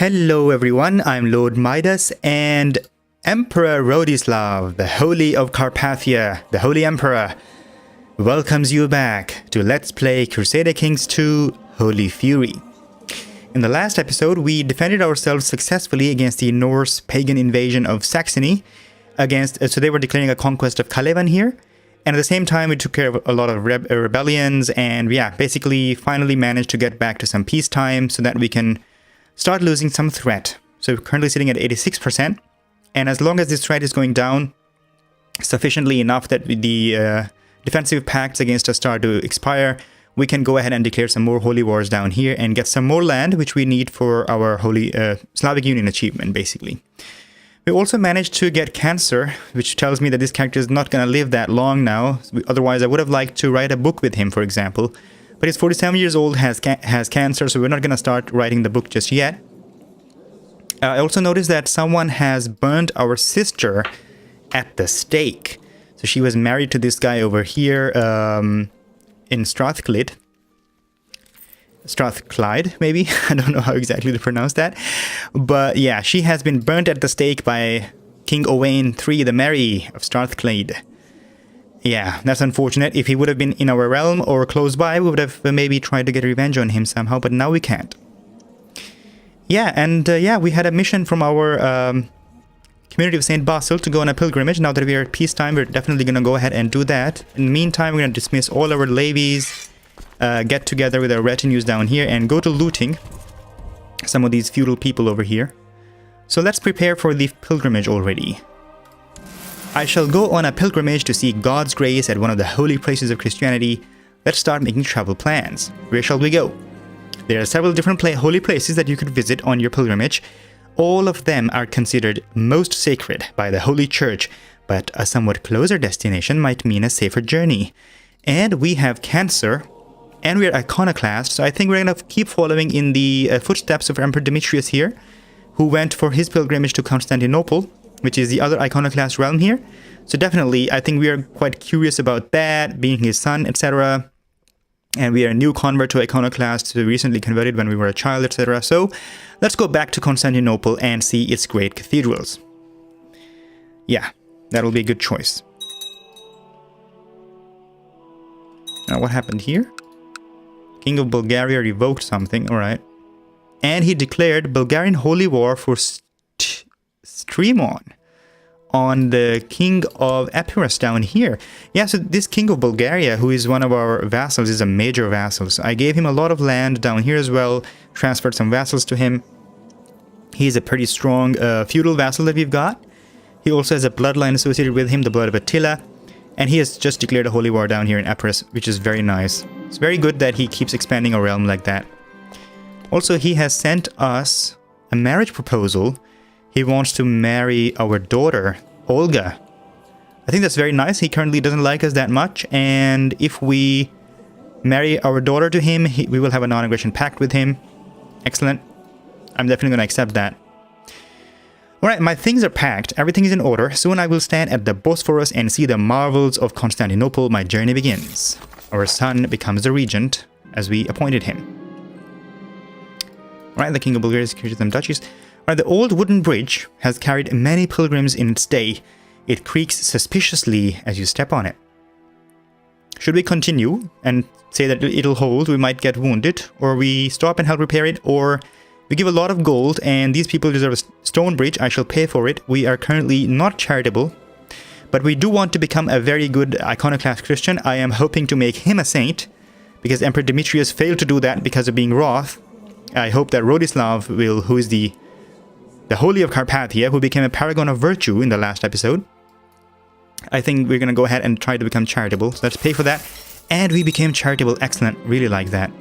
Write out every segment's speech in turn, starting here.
Hello everyone, I'm LordMidas and Emperor Rodislav, the Holy of Carpathia, the Holy Emperor, welcomes you back to Let's Play Crusader Kings 2 Holy Fury. In the last episode, we defended ourselves successfully against the Norse pagan invasion of Saxony, so they were declaring a conquest of Kalevan here, and at the same time we took care of a lot of rebellions and basically finally managed to get back to some peacetime so that we can start losing some threat. So we're currently sitting at 86%, and as long as this threat is going down sufficiently enough that the defensive pacts against us start to expire, we can go ahead and declare some more holy wars down here and get some more land, which we need for our holy Slavic Union achievement, basically. We also managed to get cancer, which tells me that this character is not going to live that long now. Otherwise, I would have liked to write a book with him, for example. But he's 47 years old, has cancer, so we're not going to start writing the book just yet. I also noticed that someone has burned our sister at the stake. So she was married to this guy over here in Strathclyde, maybe? I don't know how exactly to pronounce that. But yeah, she has been burnt at the stake by King Owain III the Merry of Strathclyde. Yeah, that's unfortunate. If he would have been in our realm or close by, we would have maybe tried to get revenge on him somehow, but now we can't. Yeah, and we had a mission from our community of St. Basil to go on a pilgrimage. Now that we are at peacetime, we're definitely going to go ahead and do that. In the meantime, we're going to dismiss all our levies, get together with our retinues down here, and go to looting some of these feudal people over here. So let's prepare for the pilgrimage already. I shall go on a pilgrimage to seek God's grace at one of the holy places of Christianity. Let's start making travel plans. Where shall we go? There are several different holy places that you could visit on your pilgrimage. All of them are considered most sacred by the Holy Church, but a somewhat closer destination might mean a safer journey. And we have Cancer, and we're iconoclast, so I think we're going to keep following in the footsteps of Emperor Demetrius here, who went for his pilgrimage to Constantinople, which is the other iconoclast realm here. So definitely, I think we are quite curious about that, being his son, etc. And we are a new convert to iconoclast, so recently converted when we were a child, etc. So let's go back to Constantinople and see its great cathedrals. Yeah, that'll be a good choice. Now, what happened here? King of Bulgaria revoked something, alright. And he declared Bulgarian holy war for Stremon on the king of Epirus down here. Yeah, so this king of Bulgaria, who is one of our vassals, is a major vassal. So I gave him a lot of land down here as well, transferred some vassals to him. He's a pretty strong feudal vassal that we've got. He also has a bloodline associated with him, the blood of Attila. And he has just declared a holy war down here in Epirus, which is very nice. It's very good that he keeps expanding our realm like that. Also, he has sent us a marriage proposal. He wants to marry our daughter, Olga. I think that's very nice. He currently doesn't like us that much, and if we marry our daughter to him, we will have a non-aggression pact with him. Excellent. I'm definitely going to accept that. Alright, my things are packed. Everything is in order. Soon I will stand at the Bosphorus and see the marvels of Constantinople. My journey begins. Our son becomes the regent, as we appointed him. Alright, the King of Bulgaria secured some duchies. The old wooden bridge has carried many pilgrims in its day. It creaks suspiciously as you step on it. Should we continue and say that it'll hold, we might get wounded, or we stop and help repair it, or we give a lot of gold and these people deserve a stone bridge, I shall pay for it. We are currently not charitable, but we do want to become a very good iconoclast Christian. I am hoping to make him a saint, because Emperor Demetrius failed to do that because of being wroth. I hope that Rodislav will, who is the Holy of Carpathia, who became a paragon of virtue in the last episode. I think we're going to go ahead and try to become charitable. So let's pay for that. And we became charitable. Excellent. Really like that.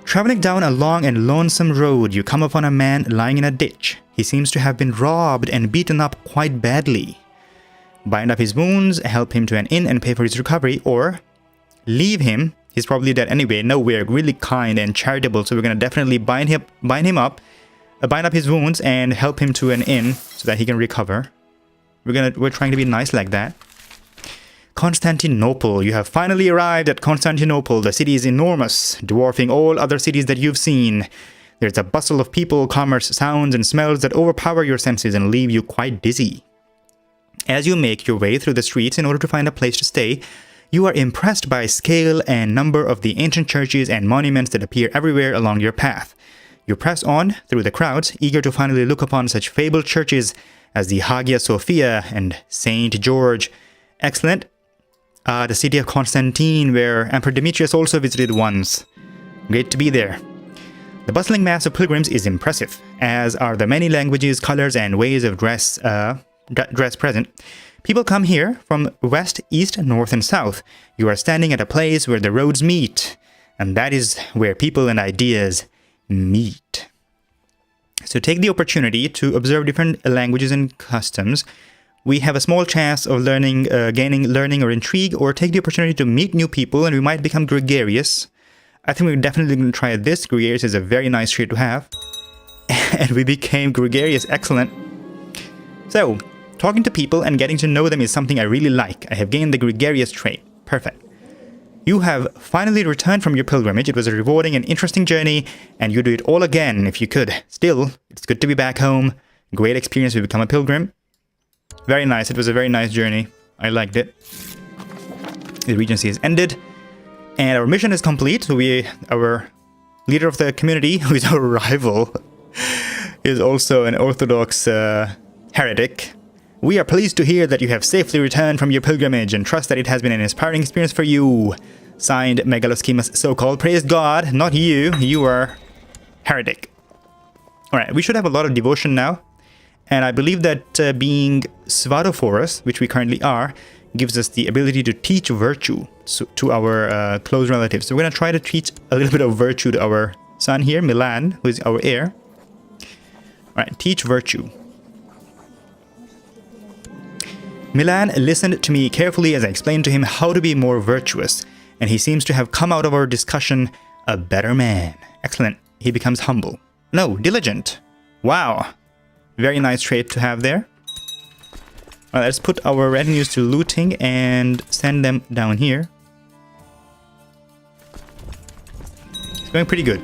Traveling down a long and lonesome road, you come upon a man lying in a ditch. He seems to have been robbed and beaten up quite badly. Bind up his wounds, help him to an inn and pay for his recovery, or leave him. He's probably dead anyway. No, we're really kind and charitable, so we're going to definitely bind him up. Bind up his wounds and help him to an inn so that he can recover. We're trying to be nice like that. Constantinople. You have finally arrived at Constantinople. The city is enormous, dwarfing all other cities that you've seen. There's a bustle of people, commerce, sounds, and smells that overpower your senses and leave you quite dizzy. As you make your way through the streets in order to find a place to stay, you are impressed by scale and number of the ancient churches and monuments that appear everywhere along your path. You press on through the crowds, eager to finally look upon such fabled churches as the Hagia Sophia and St. George. Excellent. The city of Constantine, where Emperor Demetrius also visited once. Great to be there. The bustling mass of pilgrims is impressive, as are the many languages, colors, and ways of dress present. People come here from west, east, north, and south. You are standing at a place where the roads meet, and that is where people and ideas meet. So take the opportunity to observe different languages and customs. We have a small chance of gaining learning or intrigue, or take the opportunity to meet new people, and we might become gregarious. I think we're definitely going to try this. Gregarious is a very nice trait to have. And we became gregarious. Excellent. So, talking to people and getting to know them is something I really like. I have gained the gregarious trait. Perfect. You have finally returned from your pilgrimage. It was a rewarding and interesting journey, and you'd do it all again if you could. Still, it's good to be back home. Great experience to become a pilgrim. Very nice. It was a very nice journey. I liked it. The regency is ended, and our mission is complete. So our leader of the community, who is our rival, is also an Orthodox heretic. We are pleased to hear that you have safely returned from your pilgrimage and trust that it has been an inspiring experience for you. Signed, Megaloschemus so-called. Praise God, not you. You are heretic. Alright, we should have a lot of devotion now. And I believe that being Svatophorus, which we currently are, gives us the ability to teach virtue to our close relatives. So we're going to try to teach a little bit of virtue to our son here, Milan, who is our heir. Alright, teach virtue. Milan listened to me carefully as I explained to him how to be more virtuous, and he seems to have come out of our discussion a better man. Excellent. He becomes humble. No, diligent. Wow. Very nice trait to have there. Well, let's put our retinues to looting and send them down here. It's going pretty good.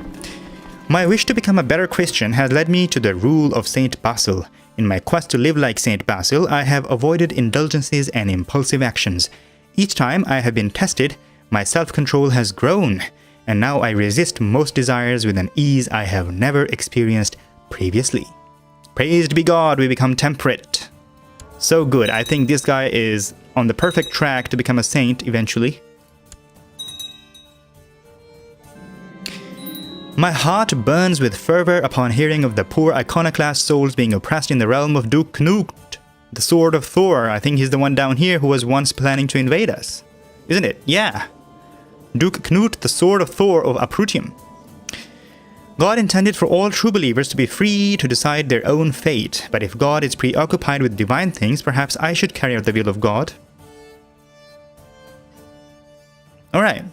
My wish to become a better Christian has led me to the rule of Saint Basil. In my quest to live like Saint Basil, I have avoided indulgences and impulsive actions. Each time I have been tested, my self-control has grown, and now I resist most desires with an ease I have never experienced previously. Praised be God, we become temperate. So good. I think this guy is on the perfect track to become a saint eventually. My heart burns with fervor upon hearing of the poor iconoclast souls being oppressed in the realm of Duke Knut, the Sword of Thor. I think he's the one down here who was once planning to invade us. Isn't it? Yeah. Duke Knut, the Sword of Thor of Aprutium. God intended for all true believers to be free to decide their own fate, but if God is preoccupied with divine things, perhaps I should carry out the will of God. Alright.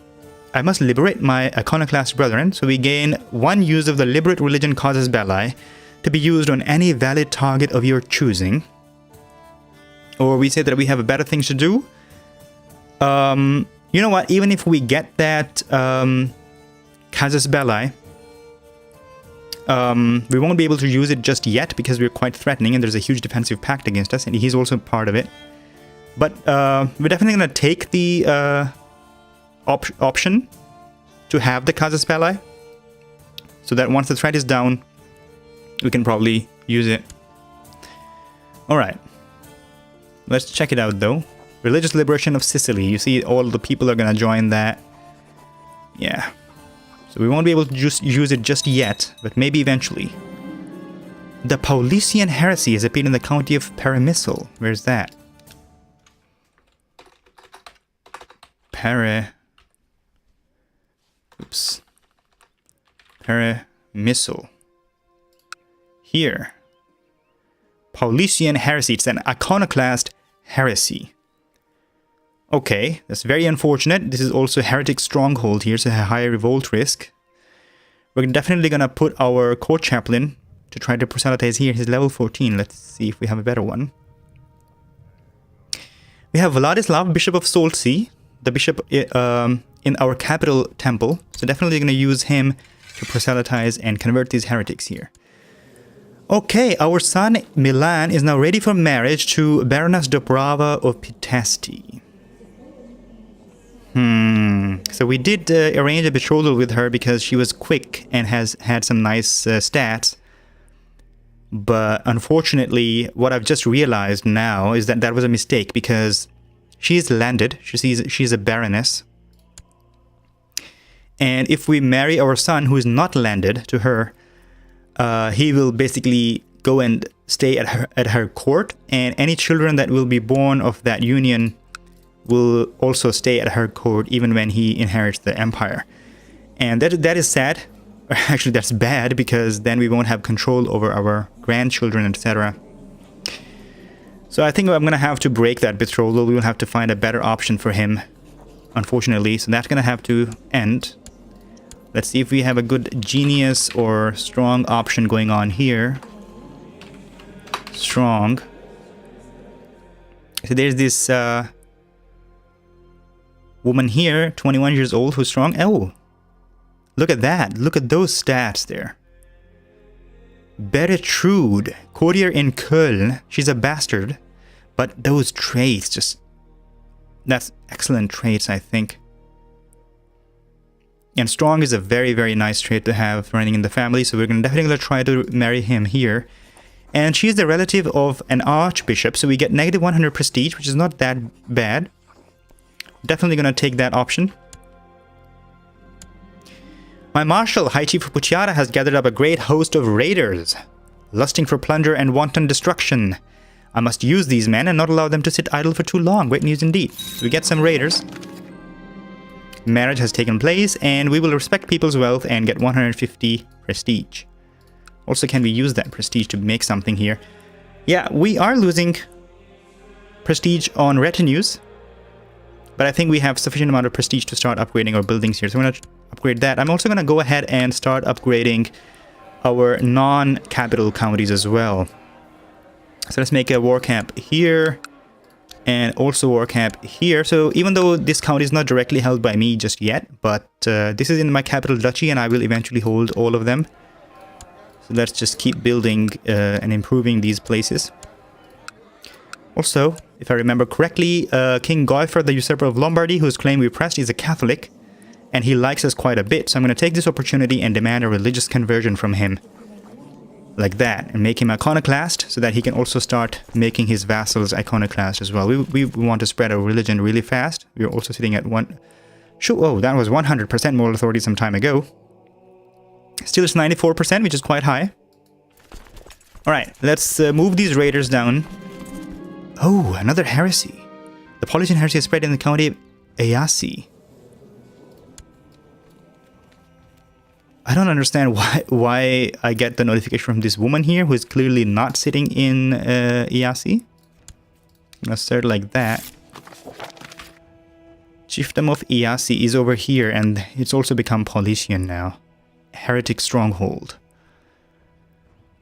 I must liberate my iconoclast brethren, so we gain 1 use of the liberate religion casus belli to be used on any valid target of your choosing. Or we say that we have better things to do. You know what? Even if we get that casus belli, we won't be able to use it just yet because we're quite threatening and there's a huge defensive pact against us, and he's also part of it. But we're definitely going to take the option to have the casus belli, so that once the threat is down, we can probably use it. Alright. Let's check it out though. Religious liberation of Sicily. You see all the people are going to join that. Yeah. So we won't be able to just use it just yet, but maybe eventually. The Paulician heresy has appeared in the county of Peremysl. Where's that? Peremysl. Here. Paulician heresy. It's an iconoclast heresy. Okay, that's very unfortunate. This is also a heretic stronghold here, so a higher revolt risk. We're definitely gonna put our court chaplain to try to proselytize here. He's level 14. Let's see if we have a better one. We have Vladislav, Bishop of Solci, the bishop in our capital temple. So definitely gonna use him to proselytize and convert these heretics here. Okay, our son Milan is now ready for marriage to Baroness Dobrava of Pitesti. So we did arrange a betrothal with her because she was quick and has had some nice stats. But unfortunately, what I've just realized now is that that was a mistake because she's landed. She's a baroness. And if we marry our son who is not landed to her, he will basically go and stay at her court. And any children that will be born of that union will also stay at her court even when he inherits the empire. And that is sad. Actually, that's bad because then we won't have control over our grandchildren, etc. So I think I'm going to have to break that betrothal. We will have to find a better option for him, unfortunately. So that's going to have to end. Let's see if we have a good genius or strong option going on here. Strong. So there's this woman here, 21 years old, who's strong. Oh, look at that. Look at those stats there. Beretrude, courtier in Köln. She's a bastard. But those traits just... That's excellent traits, I think. And strong is a very, very nice trait to have running in the family. So we're going to definitely try to marry him here. And she's the relative of an archbishop. So we get negative 100 prestige, which is not that bad. Definitely going to take that option. My marshal, High Chief Puciata, has gathered up a great host of raiders, lusting for plunder and wanton destruction. I must use these men and not allow them to sit idle for too long. Great news indeed. So we get some raiders. Marriage has taken place, and we will respect people's wealth and get 150 prestige. Also, can we use that prestige to make something here? Yeah, we are losing prestige on retinues, but I think we have sufficient amount of prestige to start upgrading our buildings here. So I'm going to upgrade that. I'm also going to go ahead and start upgrading our non-capital counties as well. So let's make a war camp here and also war camp here. So even though this county is not directly held by me just yet, but this is in my capital duchy and I will eventually hold all of them. So let's just keep building and improving these places. Also, if I remember correctly, King Goifer, the usurper of Lombardy, whose claim we pressed, is a Catholic, and he likes us quite a bit. So I'm going to take this opportunity and demand a religious conversion from him. Like that, and make him iconoclast, so that he can also start making his vassals iconoclast as well. We want to spread our religion really fast. We're also sitting at one... Oh, that was 100% moral authority some time ago. Still it's 94%, which is quite high. Alright, let's move these raiders down. Oh, another heresy. The Politian heresy is spread in the county of Ayasi. I don't understand why I get the notification from this woman here who is clearly not sitting in Ayasi. Let's start like that. Chiefdom of Ayasi is over here, and it's also become Paulician now. Heretic stronghold.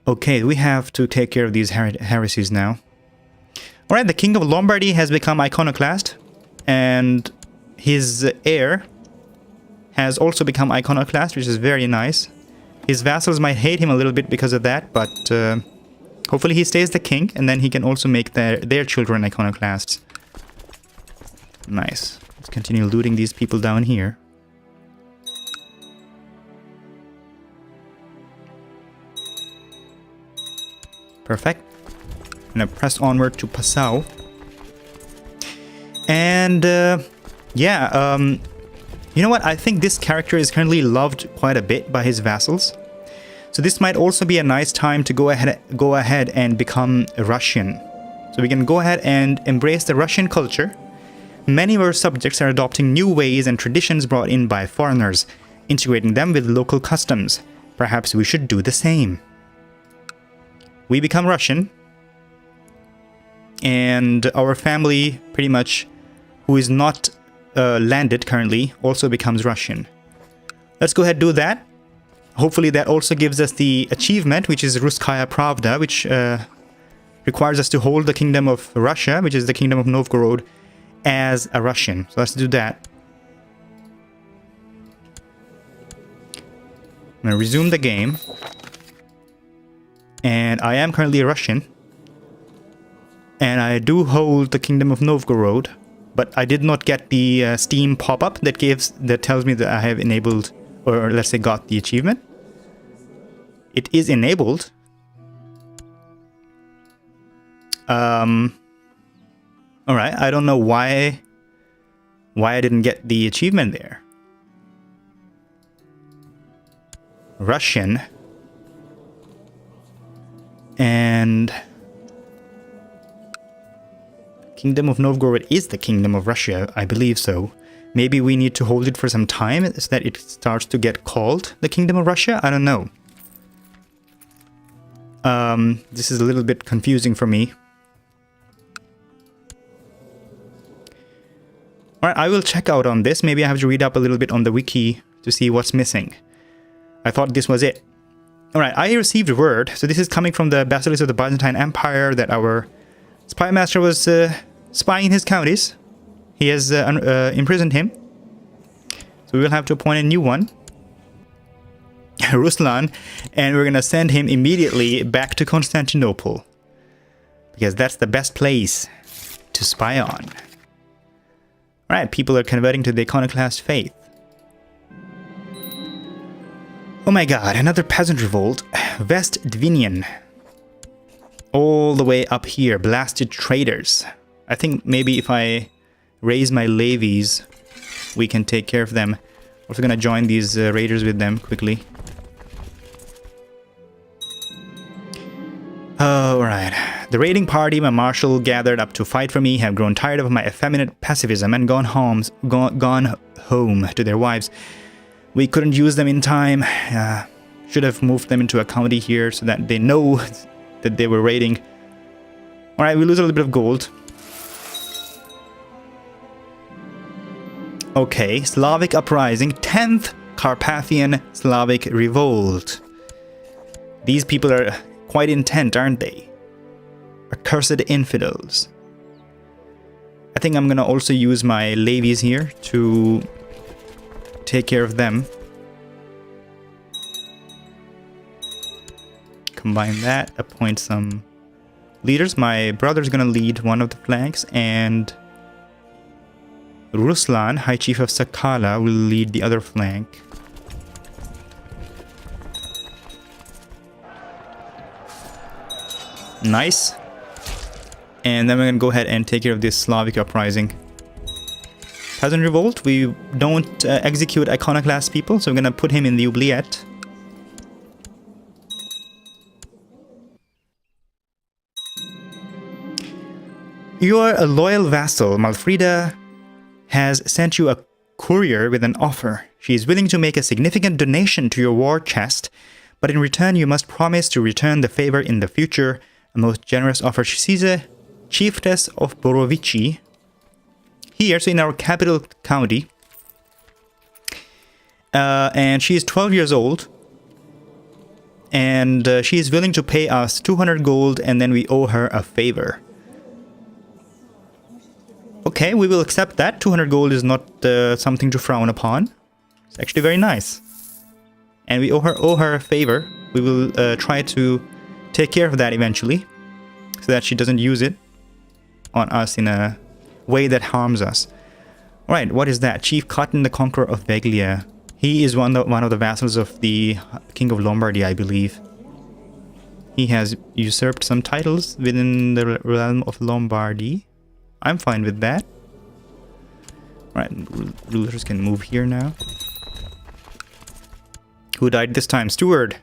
Okay, we have to take care of these heresies now. Alright, the King of Lombardy has become iconoclast, and his heir has also become iconoclast, which is very nice. His vassals might hate him a little bit because of that, but hopefully he stays the king, and then he can also make their children iconoclasts. Nice. Let's continue looting these people down here. Perfect. I'm gonna press onward to Passau. And yeah, you know what? I think this character is currently loved quite a bit by his vassals. So this might also be a nice time to go ahead and become a Russian. So we can go ahead and embrace the Russian culture. Many of our subjects are adopting new ways and traditions brought in by foreigners, integrating them with local customs. Perhaps we should do the same. We become Russian, and our family, pretty much, who is not landed currently, also becomes Russian. Let's go ahead and do that. Hopefully that also gives us the achievement, which is Russkaya Pravda, which requires us to hold the Kingdom of Russia, which is the Kingdom of Novgorod, as a Russian. So let's do that. I'm gonna resume the game. And I am currently a Russian. And I do hold the Kingdom of Novgorod. But I did not get the Steam pop-up that tells me that I have enabled, or let's say got the achievement. It is enabled. Alright, I don't know why I didn't get the achievement there. Russian. And Kingdom of Novgorod is the Kingdom of Russia, I believe so. Maybe we need to hold it for some time so that it starts to get called the Kingdom of Russia? I don't know. This is a little bit confusing for me. Alright, I will check out on this. Maybe I have to read up a little bit on the wiki to see what's missing. I thought this was it. Alright, I received word. So this is coming from the Basil of the Byzantine Empire that our spy master was spying in his counties. He has imprisoned him. So we will have to appoint a new one. Ruslan. And we're going to send him immediately back to Constantinople. Because that's the best place to spy on. Alright, people are converting to the iconoclast faith. Oh my god, another peasant revolt. West Dvinian. All the way up here. Blasted traders. I think maybe if I raise my levies, we can take care of them. Also gonna join these raiders with them quickly. Alright. The raiding party my marshal gathered up to fight for me have grown tired of my effeminate pacifism and gone home to their wives. We couldn't use them in time. Should have moved them into a county here so that they know that they were raiding. Alright, we lose a little bit of gold. Okay, Slavic uprising. 10th Carpathian Slavic revolt. These people are quite intent, aren't they? Accursed infidels. I think I'm gonna also use my levies here to take care of them. Combine that, appoint some leaders. My brother's gonna lead one of the flanks, and Ruslan, High Chief of Sakala, will lead the other flank. Nice. And then we're gonna go ahead and take care of this Slavic uprising. Peasant revolt, we don't execute iconoclast people, so we're gonna put him in the oubliette. You are a loyal vassal. Malfrida has sent you a courier with an offer. She is willing to make a significant donation to your war chest, but in return you must promise to return the favor in the future. A most generous offer. She's a chiefess of Borovici. Here, so in our capital county. And she is 12 years old. And she is willing to pay us 200 gold, and then we owe her a favor. Okay, we will accept that. 200 gold is not something to frown upon. It's actually very nice. And we owe her a favor. We will try to take care of that eventually, so that she doesn't use it on us in a way that harms us. Alright, what is that? Chief Cotton, the Conqueror of Veglia. He is one of the vassals of the King of Lombardy, I believe. He has usurped some titles within the realm of Lombardy. I'm fine with that. Alright, rulers can move here now. Who died this time? Steward.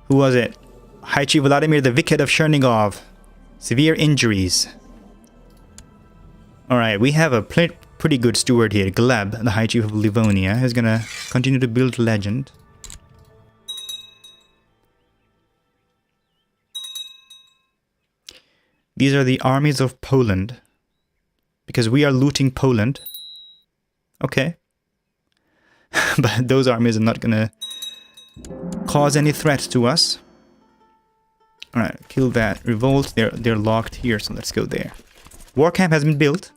Who was it? High Chief Vladimir the Wicked of Chernigov. Severe injuries. Alright, we have a pretty good steward here. Gleb, the High Chief of Livonia, is gonna continue to build legend. These are the armies of Poland. Because we are looting Poland. Okay. But those armies are not gonna cause any threat to us. Alright, kill that revolt. They're locked here, so let's go there. War camp has been built.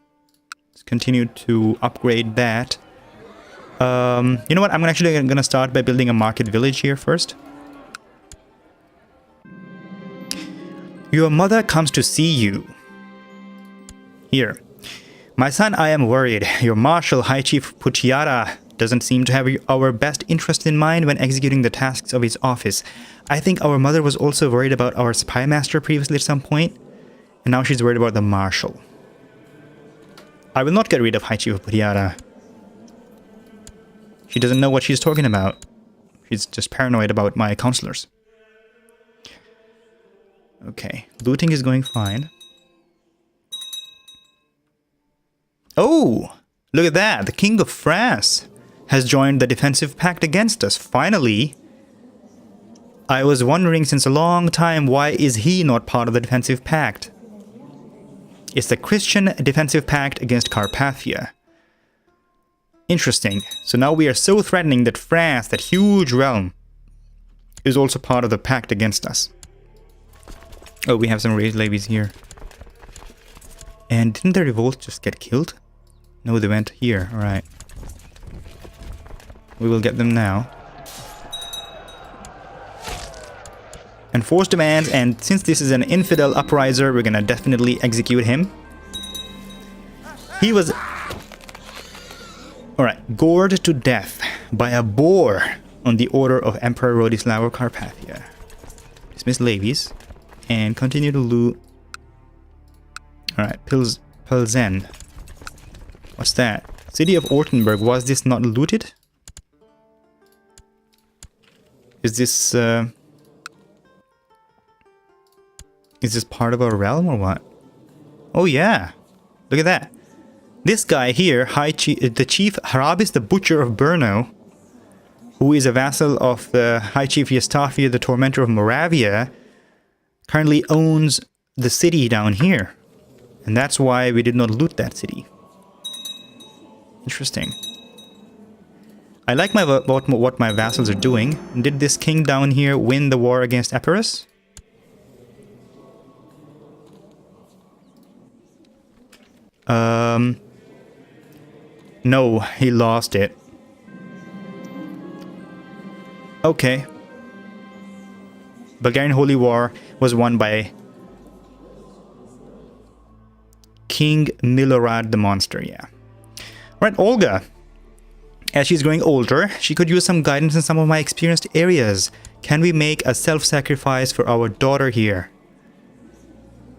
Let's continue to upgrade that. You know what? I'm actually going to start by building a market village here first. Your mother comes to see you. Here. My son, I am worried. Your Marshal, High Chief Puchiara, doesn't seem to have our best interest in mind when executing the tasks of his office. I think our mother was also worried about our spy master previously at some point, and now she's worried about the Marshal. I will not get rid of High Chief Puchiara. She doesn't know what she's talking about. She's just paranoid about my counselors. Okay, looting is going fine. Oh, look at that. The King of France has joined the defensive pact against us. Finally. I was wondering since a long time, why is he not part of the defensive pact? It's the Christian defensive pact against Carpathia. Interesting. So now we are so threatening that France, that huge realm, is also part of the pact against us. Oh, we have some raised levies here. And didn't the revolt just get killed? No, they went here. Alright. We will get them now. Enforce demands, and since this is an infidel upriser, we're gonna definitely execute him. He was... Alright, gored to death by a boar on the order of Emperor Rodislav of Carpathia. Dismiss levies and continue to loot. Alright, Pilsen. What's that? City of Ortenburg. Was this not looted? Is this part of our realm or what? Oh yeah. Look at that. This guy here, the Chief Harabis the Butcher of Brno, who is a vassal of the High Chief Yastafia the Tormentor of Moravia, currently owns the city down here. And that's why we did not loot that city. Interesting. I like what my vassals are doing. Did this king down here win the war against Epirus? No, he lost it. Okay. Bulgarian Holy War was won by King Milorad the Monster, yeah. Right, Olga. As she's growing older, she could use some guidance in some of my experienced areas. Can we make a self-sacrifice for our daughter here?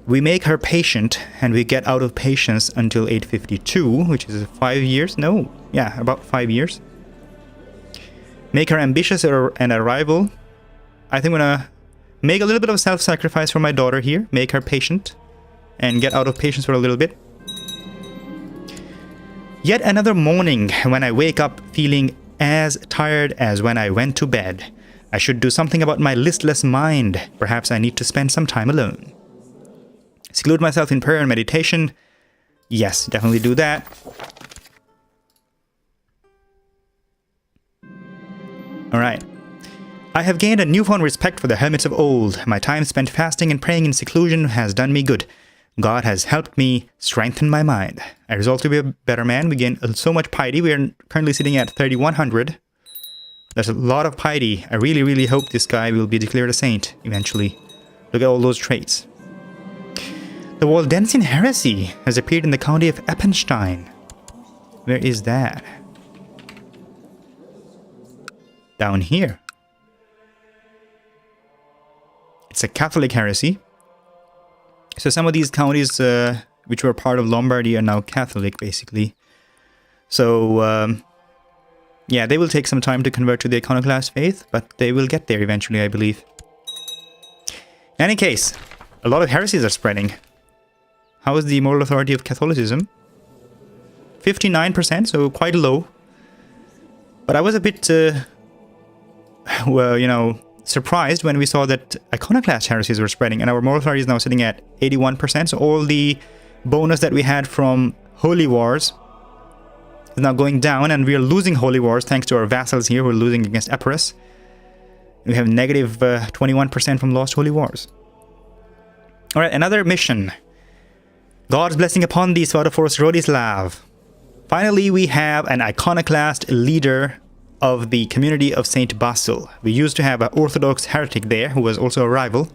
We make her patient, and we get out of patience until 852, which is 5 years. No, yeah, about 5 years. Make her ambitious and a rival. I think I'm gonna make a little bit of self-sacrifice for my daughter here. Make her patient, and get out of patience for a little bit. Yet another morning when I wake up feeling as tired as when I went to bed. I should do something about my listless mind. Perhaps I need to spend some time alone. Seclude myself in prayer and meditation. Yes, definitely do that. Alright. I have gained a newfound respect for the hermits of old. My time spent fasting and praying in seclusion has done me good. God has helped me strengthen my mind. I resolve to be a better man. We gain so much piety. We are currently sitting at 3,100. There's a lot of piety. I really, really hope this guy will be declared a saint eventually. Look at all those traits. The Waldensian heresy has appeared in the county of Eppenstein. Where is that? Down here. It's a Catholic heresy. So some of these counties which were part of Lombardy are now Catholic, basically. So, yeah, they will take some time to convert to the iconoclast faith, but they will get there eventually, I believe. In any case, a lot of heresies are spreading. How is the moral authority of Catholicism? 59%, so quite low. But I was a bit, well, you know, surprised when we saw that iconoclast heresies were spreading, and our moral authority is now sitting at 81%. So all the bonus that we had from holy wars is now going down, and we are losing holy wars thanks to our vassals here who are losing against Epirus. We have negative 21% from lost holy wars. Alright, another mission. God's blessing upon thee, Svadophorus Rodislav. Finally, we have an iconoclast leader of the community of Saint Basil. We used to have an Orthodox heretic there who was also a rival.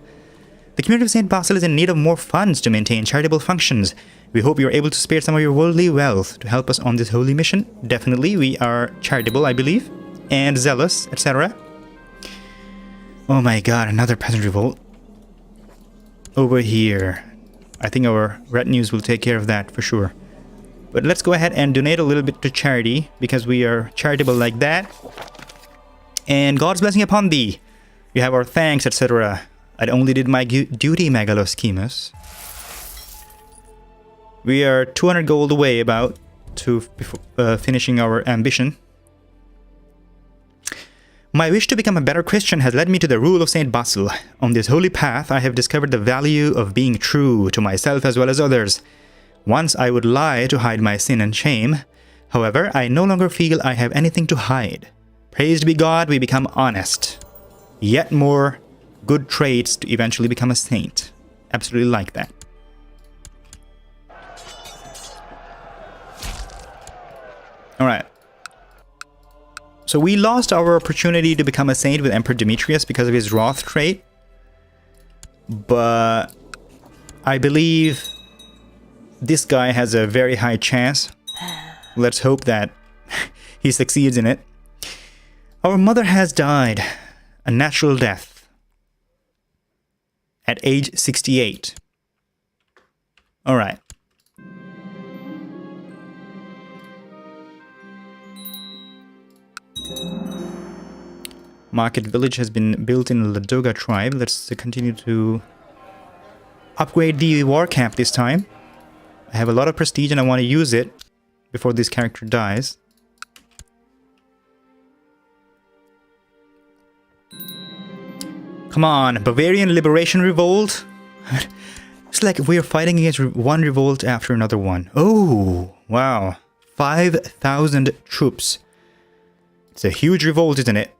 The community of Saint Basil is in need of more funds to maintain charitable functions. We hope you're able to spare some of your worldly wealth to help us on this holy mission. Definitely, we are charitable, I believe, and zealous, etc. Oh my god, another peasant revolt. Over here. I think our retinues will take care of that for sure. But let's go ahead and donate a little bit to charity, because we are charitable like that. And God's blessing upon thee. You have our thanks, etc. I only did my duty, Megaloschemus. We are 200 gold away about to finishing our ambition. My wish to become a better Christian has led me to the rule of Saint Basil. On this holy path, I have discovered the value of being true to myself as well as others. Once I would lie to hide my sin and shame. However, I no longer feel I have anything to hide. Praised be God, we become honest. Yet more good traits to eventually become a saint. Absolutely like that. Alright. So we lost our opportunity to become a saint with Emperor Demetrius because of his wrath trait. But I believe this guy has a very high chance. Let's hope that he succeeds in it. Our mother has died a natural death at age 68. Alright. Market village has been built in Ladoga tribe. Let's continue to upgrade the war camp this time. I have a lot of prestige and I want to use it before this character dies. Come on, Bavarian Liberation Revolt. It's like we are fighting against one revolt after another one. Oh, wow. 5,000 troops. It's a huge revolt, isn't it?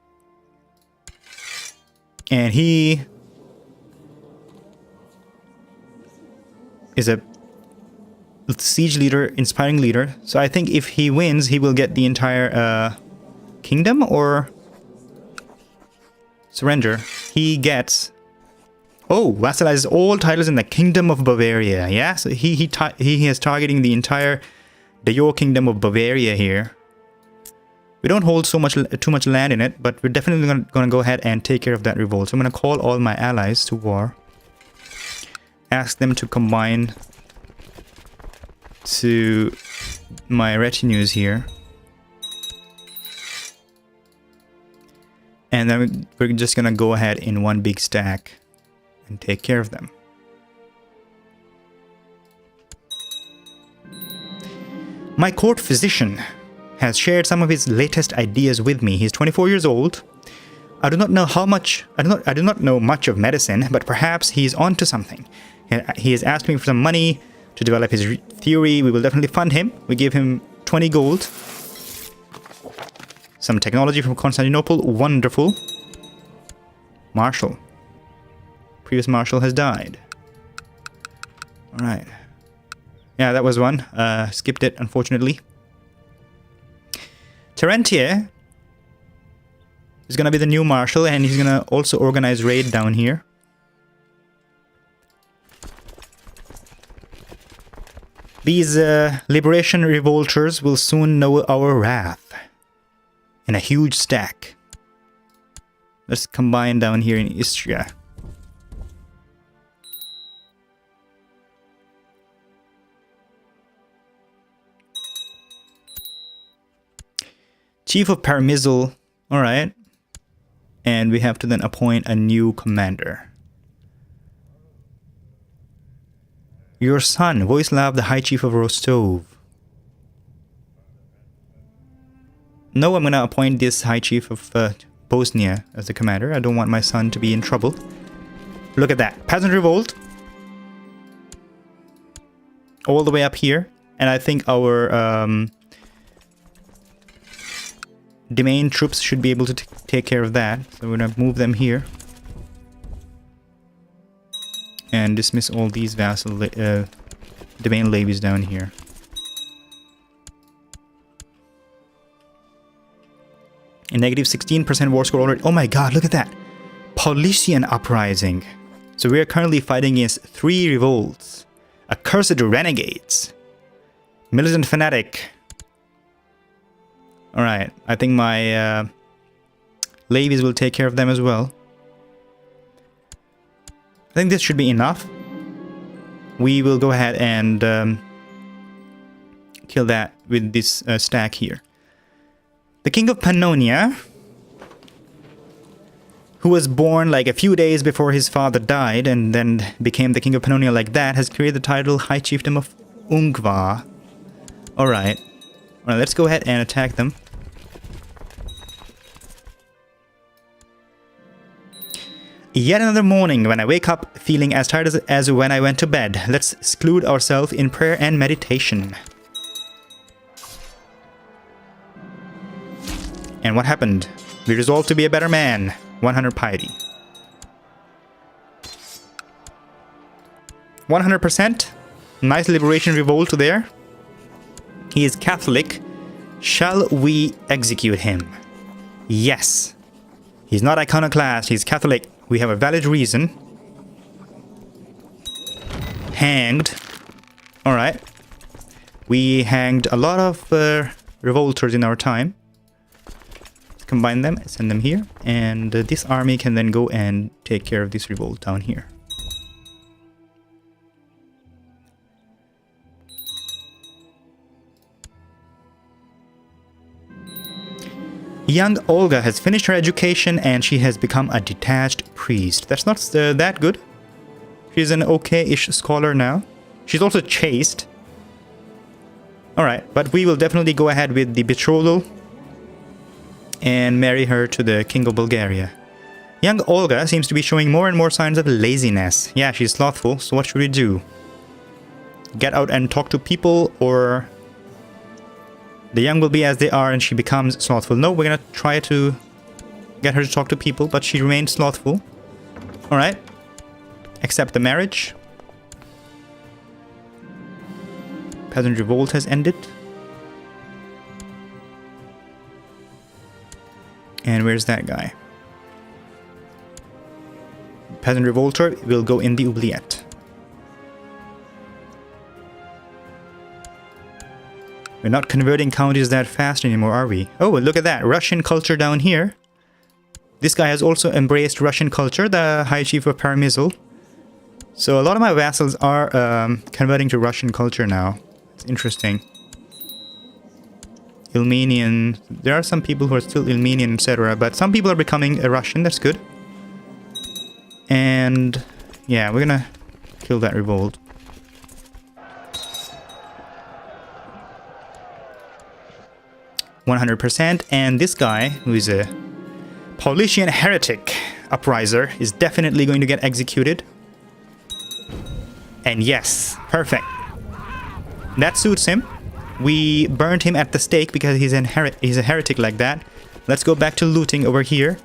And he is a siege leader, inspiring leader. So I think if he wins, he will get the entire kingdom or surrender. He gets... Oh, vassalizes all titles in the Kingdom of Bavaria. Yeah, so he is targeting the entire de jure Kingdom of Bavaria here. We don't hold too much land in it, but we're definitely going to go ahead and take care of that revolt. So I'm going to call all my allies to war. Ask them to combine to my retinues here. And then we're just going to go ahead in one big stack and take care of them. My court physician has shared some of his latest ideas with me. He's 24 years old. I do not know how much. I do not know much of medicine, but perhaps he's onto something. He has asked me for some money to develop his theory. We will definitely fund him. We give him 20 gold. Some technology from Constantinople. Wonderful. Marshal. Previous marshal has died. Alright. Yeah, that was one. Skipped it, unfortunately. Terentier is going to be the new marshal, and he's going to also organize raid down here. These liberation revolters will soon know our wrath in a huge stack. Let's combine down here in Istria. Chief of Paramizal. Alright. And we have to then appoint a new commander. Your son, Voislav, the High Chief of Rostov. No, I'm gonna appoint this High Chief of Bosnia as the commander. I don't want my son to be in trouble. Look at that. Peasant revolt. All the way up here. And I think our domain troops should be able to take care of that. So we're gonna move them here. And dismiss all these vassal domain levies down here. A negative 16% war score already. Oh my god, look at that. Paulician uprising. So we are currently fighting against 3 revolts. Accursed renegades. Militant fanatic. Alright, I think my levies will take care of them as well. I think this should be enough. We will go ahead and kill that with this stack here. The King of Pannonia, who was born like a few days before his father died and then became the King of Pannonia like that, has created the title High Chieftain of Ungva. Alright. Alright, let's go ahead and attack them. Yet another morning when I wake up feeling as tired as when I went to bed. Let's seclude ourselves in prayer and meditation. And what happened? We resolved to be a better man. 100 piety. 100%. Nice liberation revolt there. He is Catholic. Shall we execute him? Yes. He's not iconoclast, he's Catholic. We have a valid reason. Hanged. Alright. We hanged a lot of revolters in our time. Let's combine them, send them here. And this army can then go and take care of this revolt down here. Young Olga has finished her education and she has become a detached priest. That's not that good. She's an okay-ish scholar now. She's also chaste. Alright, but we will definitely go ahead with the betrothal and marry her to the King of Bulgaria. Young Olga seems to be showing more and more signs of laziness. Yeah, she's slothful, so what should we do? Get out and talk to people, or the young will be as they are and she becomes slothful? No, we're gonna try to get her to talk to people, but she remains slothful. Alright. Accept the marriage. Peasant revolt has ended. And where's that guy? Peasant revolter will go in the oubliette. We're not converting counties that fast anymore, are we? Oh, look at that. Russian culture down here. This guy has also embraced Russian culture, the High Chief of Paramizal. So a lot of my vassals are converting to Russian culture now. It's interesting. Ilmenian. There are some people who are still Ilmenian, etc. But some people are becoming a Russian. That's good. And yeah, we're gonna kill that revolt. %, and this guy, who is a Paulician heretic upriser, is definitely going to get executed. And yes, perfect. That suits him. We burned him at the stake because he's a heretic like that. Let's go back to looting over here.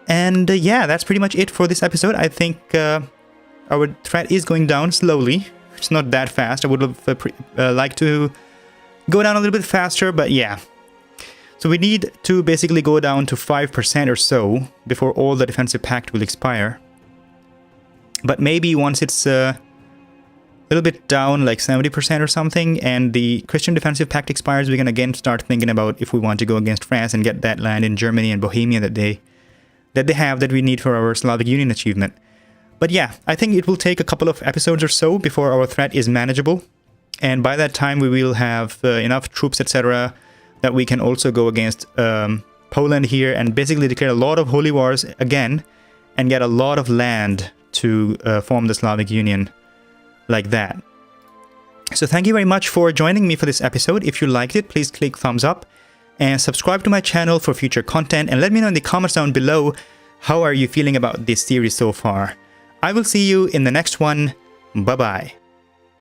And yeah, that's pretty much it for this episode. I think our threat is going down slowly. It's not that fast. I would have liked to go down a little bit faster, but yeah. So we need to basically go down to 5% or so before all the defensive pact will expire. But maybe once it's a little bit down, like 70% or something, and the Christian defensive pact expires, we can again start thinking about if we want to go against France and get that land in Germany and Bohemia that they have that we need for our Slavic Union achievement. But yeah, I think it will take a couple of episodes or so before our threat is manageable. And by that time we will have enough troops, etc., that we can also go against Poland here and basically declare a lot of holy wars again and get a lot of land to form the Slavic Union like that. So thank you very much for joining me for this episode. If you liked it, please click thumbs up and subscribe to my channel for future content, and let me know in the comments down below how are you feeling about this series so far. I will see you in the next one. Bye bye.